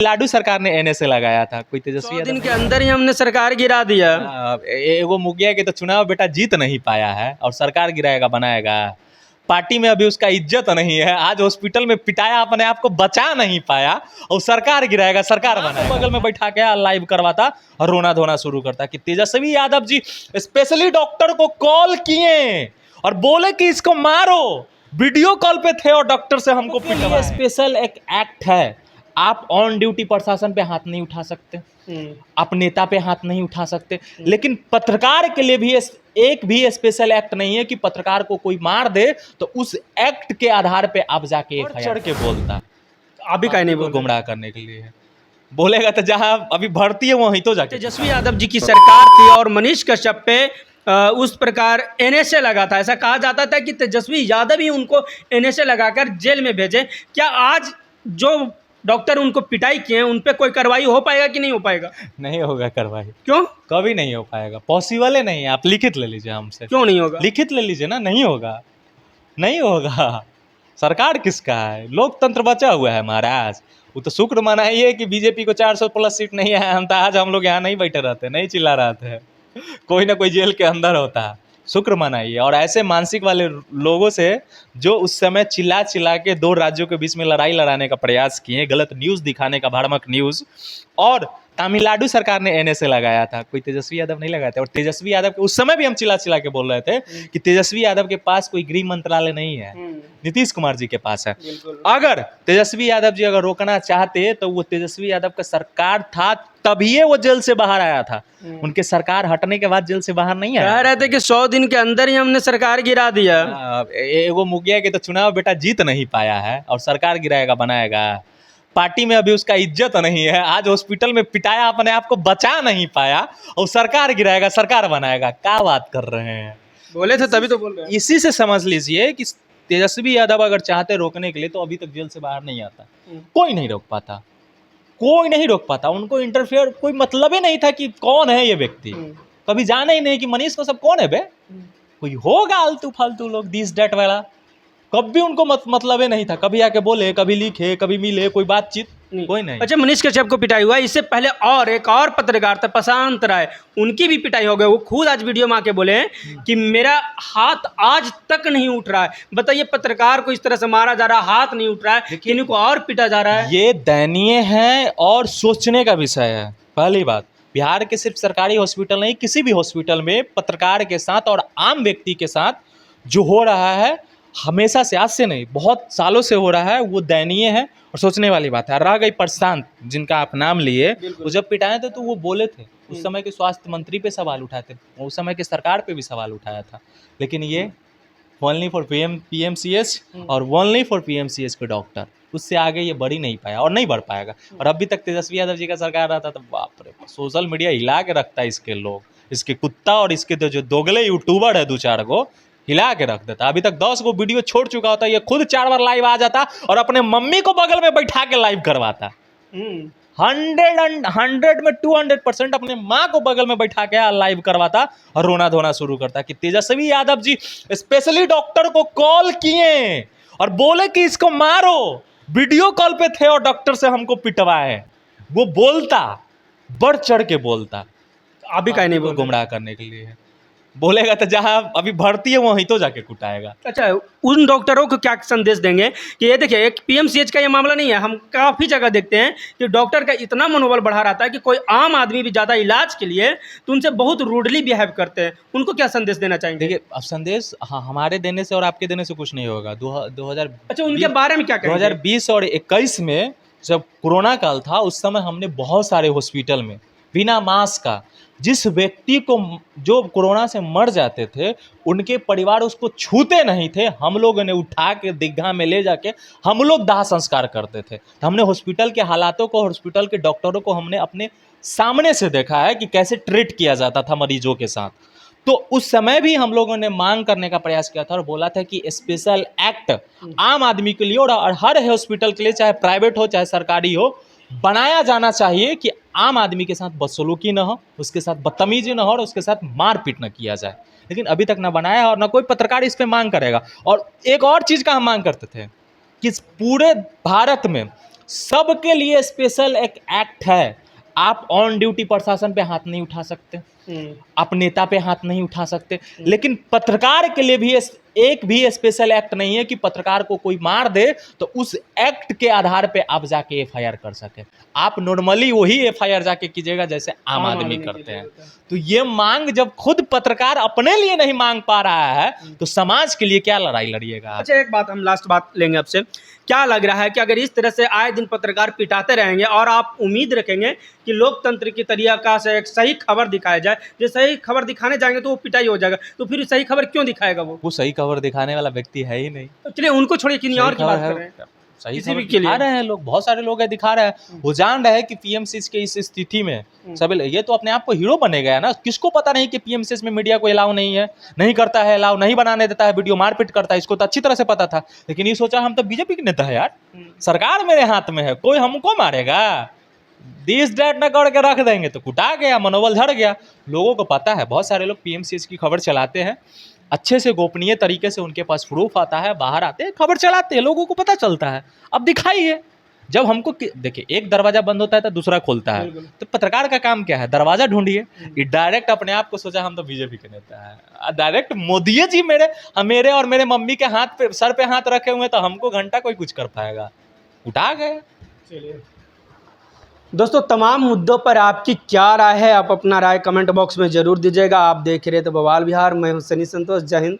लाडू सरकार ने एनएसए लगाया था, कोई तेजस्वी 100 दिन के अंदर ही हमने सरकार गिरा दिया। वो मुखिया के तो चुनाव बेटा जीत नहीं पाया है और सरकार गिराएगा बनाएगा। पार्टी में अभी उसका इज्जत नहीं है, आज हॉस्पिटल में पिटाया, अपने आप को बचा नहीं पाया और सरकार गिराएगा, सरकार बनाएगा। बगल में बैठा के लाइव करवाता और रोना धोना शुरू करता कि तेजस्वी यादव जी स्पेशली डॉक्टर को कॉल किए और बोले कि इसको मारो, वीडियो कॉल पे थे और डॉक्टर से हमको पिटवाया। स्पेशल एक एक्ट है, आप ऑन ड्यूटी प्रशासन पे हाथ नहीं उठा सकते, आप नेता पे हाथ नहीं उठा सकते, लेकिन पत्रकार के लिए भी एक भी स्पेशल एक्ट नहीं है कि पत्रकार को कोई मार दे तो उस एक्ट के आधार पे आप जाके चढ़ के बोलता। अभी कहीं नहीं बोल, गुमराह करने के लिए बोलेगा तो जहां अभी भर्ती है वहीं तो जाके। तेजस्वी यादव जी की सरकार थी और मनीष कश्यप पे उस प्रकार एनएसए लगा था। ऐसा कहा जाता था कि तेजस्वी यादव ही उनको एनएसए लगाकर जेल में भेजे। क्या आज जो डॉक्टर उनको पिटाई किए हैं उन पे कोई कार्रवाई हो पाएगा कि नहीं हो पाएगा? नहीं होगा कार्रवाई। क्यों? कभी नहीं हो पाएगा, पॉसिबल ही नहीं है। आप लिखित ले लीजिए हमसे। क्यों नहीं होगा? लिखित ले लीजिए ना, नहीं होगा, नहीं होगा। सरकार किसका है? लोकतंत्र बचा हुआ है महाराज। वो तो शुक्र मनाइए कि बीजेपी को 400 प्लस सीट नहीं है, हम तो आज हम लोग यहाँ नहीं बैठे रहते, नहीं चिल्ला रहे थे, कोई ना कोई जेल के अंदर होता। शुक्र मनाइए। और ऐसे मानसिक वाले लोगों से जो उस समय चिल्ला चिल्ला के दो राज्यों के बीच में लड़ाई लड़ाने का प्रयास किए, गलत न्यूज़ दिखाने का, भ्रामक न्यूज़, और तमिलनाडु सरकार ने एनएसए लगाया था, कोई तेजस्वी यादव नहीं लगाया था। और तेजस्वी यादव के उस समय भी हम चिल्ला चिल्ला के बोल रहे थे कि तेजस्वी यादव के पास कोई गृह मंत्रालय नहीं है, नीतीश कुमार जी के पास है। अगर तेजस्वी यादव जी अगर रोकना चाहते तो वो तेजस्वी यादव का सरकार था, तभी वो जेल से बाहर आया था। उनके सरकार हटने के बाद जेल से बाहर नहीं आया। कह रहे थे कि 100 दिन के अंदर ही हमने सरकार गिरा दिया। वो मुखिया के तो चुनाव बेटा जीत नहीं पाया है और सरकार गिराएगा बनाएगा। पार्टी में अभी उसका इज्जत नहीं है, आज हॉस्पिटल में पिटाया, अपने आप को बचा नहीं पाया और सरकार गिराएगा, सरकार बनाएगा। क्या बात कर रहे हैं? बोले थे तभी तो बोल रहे हैं। इसी से समझ लीजिए कि तेजस्वी यादव अगर चाहते रोकने के लिए तो अभी तक जेल से बाहर नहीं आता। कोई नहीं रोक पाता, कोई नहीं रोक पाता। उनको इंटरफेयर कोई मतलब ही नहीं था कि कौन है ये व्यक्ति, कभी जाने ही नहीं कि मनीष को सब कौन है बे, कोई होगा आलतू फालतू लोग, दिस डेट वाला। कभी उनको मतलब ही नहीं था, कभी आके बोले, कभी लिखे, कभी मिले, कोई बातचीत कोई नहीं। अच्छा, मनीष कश्यप को पिटाई हुआ, इससे पहले और एक और पत्रकार था प्रशांत राय, उनकी भी पिटाई हो गई। वो खुद आज वीडियो में आके बोले कि मेरा हाथ आज तक नहीं उठ रहा है। बताइए, पत्रकार को इस तरह से मारा जा रहा है, हाथ नहीं उठ रहा है, किन्हीं को और पीटा जा रहा है। ये दयनीय है और सोचने का विषय है। पहली बात, बिहार के सिर्फ सरकारी हॉस्पिटल नहीं, किसी भी हॉस्पिटल में पत्रकार के साथ और आम व्यक्ति के साथ जो हो रहा है, हमेशा से, आज से नहीं, बहुत सालों से हो रहा है, वो दयनीय है और सोचने वाली बात है। रह गई प्रशांत, जिनका आप नाम लिए, वो जब पिटाए थे तो वो बोले थे, उस समय के स्वास्थ्य मंत्री पे सवाल उठाए थे, उस समय के सरकार पे भी सवाल उठाया था। लेकिन ये ओनली फॉर पीएमसीएच और ओनली फॉर पीएमसीएच के डॉक्टर, उससे आगे ये बढ़ ही नहीं पाया और नहीं बढ़ पाएगा। और अभी तक तेजस्वी यादव जी का सरकार रहता तो बाप रे, सोशल मीडिया हिला के रखता है इसके लोग, इसके कुत्ता और इसके जो दोगले यूट्यूबर है 2-4 गो, हिला के रख देता। अभी तक 10 गो वीडियो छोड़ चुका होता, ये खुद 4 बार लाइव आ जाता और अपने मम्मी को बगल में बैठा के लाइव करवाता। 100 में 200% अपने माँ को बगल में बैठा के लाइव करवाता और रोना धोना शुरू करता कि तेजस्वी यादव जी स्पेशली डॉक्टर को कॉल किए और बोले कि इसको मारो, वीडियो कॉल पे थे और डॉक्टर से हमको पिटवाए। वो बोलता, बढ़ चढ़ के बोलता। अभी कहीं नहीं बोल, गुमराह करने के लिए बोलेगा तो जहां अभी भर्ती है वहीं तो जाके कुटाएगा। अच्छा, उन डॉक्टरों को क्या संदेश देंगे कि ये देखिए, एक पीएमसीएच का ये मामला नहीं है, हम काफ़ी जगह देखते हैं कि डॉक्टर का इतना मनोबल बढ़ा रहता है कि कोई आम आदमी भी ज़्यादा इलाज के लिए तो उनसे बहुत रूडली बिहेव करते हैं। उनको क्या संदेश देना चाहेंगे? देखिए, अब संदेश हमारे देने से और आपके देने से कुछ नहीं होगा। 2000 अच्छा, उनके बारे में क्या कहेंगे? 2020 और 21 में जब कोरोना काल था, उस समय हमने बहुत सारे हॉस्पिटल में बिना मास्क का, जिस व्यक्ति को जो कोरोना से मर जाते थे, उनके परिवार उसको छूते नहीं थे, हम लोगों ने उठा के दीघा में ले जाके हम लोग दाह संस्कार करते थे। हमने हॉस्पिटल के हालातों को, हॉस्पिटल के डॉक्टरों को हमने अपने सामने से देखा है कि कैसे ट्रीट किया जाता था मरीजों के साथ। तो उस समय भी हम लोगों ने मांग करने का प्रयास किया था और बोला था कि स्पेशल एक्ट आम आदमी के लिए और हर हॉस्पिटल के लिए, चाहे प्राइवेट हो चाहे सरकारी हो, बनाया जाना चाहिए कि आम आदमी के साथ बदसलूकी न हो, उसके साथ बदतमीजी न हो और उसके साथ मारपीट न किया जाए। लेकिन अभी तक ना बनाया और ना कोई पत्रकार इस पे मांग करेगा। और एक और चीज़ का हम मांग करते थे कि पूरे भारत में सबके लिए स्पेशल एक एक्ट है। आप ऑन ड्यूटी प्रशासन पे हाथ नहीं उठा सकते, आप नेता पे हाथ नहीं उठा सकते, लेकिन पत्रकार के लिए भी एक भी स्पेशल एक्ट नहीं है कि पत्रकार को कोई मार दे तो उस एक्ट के आधार पे आप जाके एफआईआर कर सके। आप नॉर्मली वही एफआईआर जाके कीजिएगा जैसे आम आदमी करते हैं। तो ये मांग जब खुद पत्रकार अपने लिए नहीं मांग पा रहा है तो समाज के लिए क्या लड़ाई लड़िएगा। अच्छा, एक बात हम लास्ट बात लेंगे आपसे, क्या लग रहा है कि अगर इस तरह से आए दिन पत्रकार पिटाते रहेंगे और आप उम्मीद रखेंगे कि लोकतंत्र की तरीका से एक सही खबर दिखाया जाए, जो सही खबर दिखाने जाएंगे तो वो पिटाई हो जाएगा, तो फिर सही खबर क्यों दिखाएगा वो सही खबर दिखाने वाला व्यक्ति है ही नहीं। तो चलिए उनको छोड़िए, किन्हीं और की बात कर रहे हैं। सही किसी खबर भी के लिए दिखा रहे हैं लोग, बहुत सारे लोग है दिखा रहे हैं। वो जान रहे हैं कि पीएमसीएस के इस स्थिति में सब ये तो अपने आप को हीरो बने गया ना। किसको पता नहीं कि पीएमसीएस में मीडिया को अलाउ नहीं है, नहीं करता है अलाउ, नहीं बनाने देता है, वीडियो मारपीट करता है, इसको तो अच्छी तरह से पता था। लेकिन ये सोचा हम तो बीजेपी के नेता है यार, सरकार मेरे हाथ में है, कोई हमको मारेगा, दिस डेट न करके रख देंगे तो कुटा गया, मनोबल झड़ गया। लोगों को पता है, बहुत सारे लोग पीएमसीएस की खबर चलाते हैं अच्छे से, गोपनीय तरीके से उनके पास प्रूफ आता है, बाहर आते हैं, खबर चलाते हैं, लोगों को पता चलता है। अब दिखाइए, जब हमको देखिए एक दरवाजा बंद होता है तो दूसरा खुलता है, तो पत्रकार का काम क्या है, दरवाजा ढूंढिए। ये डायरेक्ट अपने आप को सोचा हम तो बीजेपी के नेता है, डायरेक्ट मोदी जी मेरे और मेरे मम्मी के हाथ पे, सर पे हाथ रखे हुए, तो हमको घंटा कोई कुछ कर पाएगा, उठा गए। चलिए दोस्तों, तमाम मुद्दों पर आपकी क्या राय है, आप अपना राय कमेंट बॉक्स में जरूर दीजिएगा। आप देख रहे थे बवाल बिहार, मैं हूं सनी संतोष। जय हिंद।